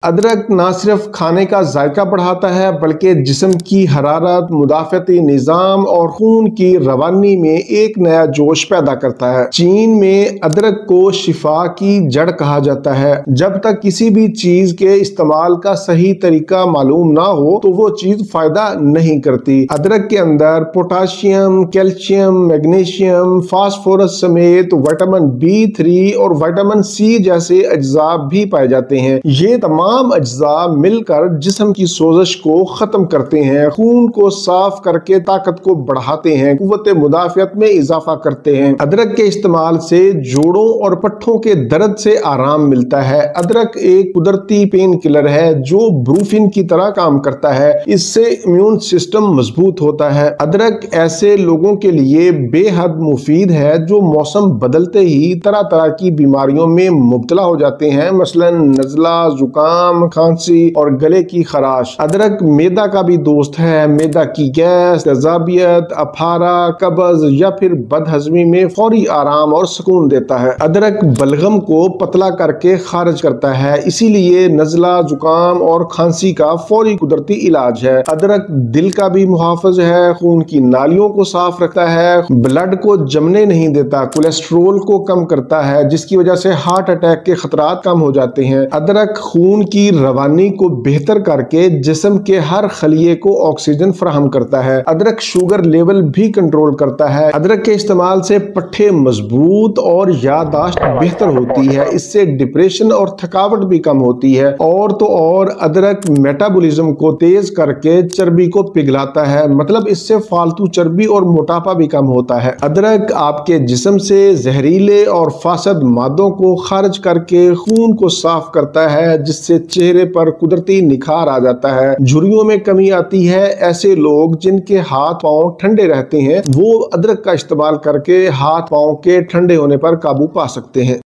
ادرک نہ صرف کھانے کا ذائقہ بڑھاتا ہے بلکہ جسم کی حرارت، مدافعتی نظام اور خون کی روانی میں ایک نیا جوش پیدا کرتا ہے۔ چین میں ادرک کو شفا کی جڑ کہا جاتا ہے۔ جب تک کسی بھی چیز کے استعمال کا صحیح طریقہ معلوم نہ ہو تو وہ چیز فائدہ نہیں کرتی۔ ادرک کے اندر پوٹاشیم، کیلشیم، میگنیشیم، فاسفورس سمیت وٹامن B3 اور وٹامن C جیسے اجزاء بھی پائے جاتے ہیں۔ یہ تمام اجزاء مل کر جسم کی سوزش کو ختم کرتے ہیں، خون کو صاف کر کے طاقت کو بڑھاتے ہیں، قوت مدافعت میں اضافہ کرتے ہیں۔ ادرک کے استعمال سے جوڑوں اور پٹھوں کے درد سے آرام ملتا ہے۔ ادرک ایک قدرتی پین کلر ہے جو بروفن کی طرح کام کرتا ہے۔ اس سے امیون سسٹم مضبوط ہوتا ہے۔ ادرک ایسے لوگوں کے لیے بے حد مفید ہے جو موسم بدلتے ہی طرح طرح کی بیماریوں میں مبتلا ہو جاتے ہیں، مثلا نزلہ، زکام، کھانسی اور گلے کی خراش۔ ادرک معدہ کا بھی دوست ہے۔ معدہ کی گیس، تیزابیت، اپھارا، قبض یا پھر بد ہضمی میں فوری آرام اور سکون دیتا ہے۔ ادرک بلغم کو پتلا کر کے خارج کرتا ہے، اسی لیے نزلہ، زکام اور کھانسی کا فوری قدرتی علاج ہے۔ ادرک دل کا بھی محافظ ہے، خون کی نالیوں کو صاف رکھتا ہے، بلڈ کو جمنے نہیں دیتا، کولیسٹرول کو کم کرتا ہے جس کی وجہ سے ہارٹ اٹیک کے خطرات کم ہو جاتے ہیں۔ ادرک خون کی روانی کو بہتر کر کے جسم کے ہر خلیے کو آکسیجن فراہم کرتا ہے۔ ادرک شوگر لیول بھی کنٹرول کرتا ہے۔ ادرک کے استعمال سے پٹھے مضبوط اور یادداشت بہتر ہوتی ہے۔ اس سے ڈپریشن اور تھکاوٹ بھی کم ہوتی ہے۔ اور تو اور ادرک میٹابولزم کو تیز کر کے چربی کو پگھلاتا ہے، مطلب اس سے فالتو چربی اور موٹاپا بھی کم ہوتا ہے۔ ادرک آپ کے جسم سے زہریلے اور فاسد مادوں کو خارج کر کے خون کو صاف کرتا ہے جس سے چہرے پر قدرتی نکھار آ جاتا ہے، جھریوں میں کمی آتی ہے۔ ایسے لوگ جن کے ہاتھ پاؤں ٹھنڈے رہتے ہیں وہ ادرک کا استعمال کر کے ہاتھ پاؤں کے ٹھنڈے ہونے پر قابو پا سکتے ہیں۔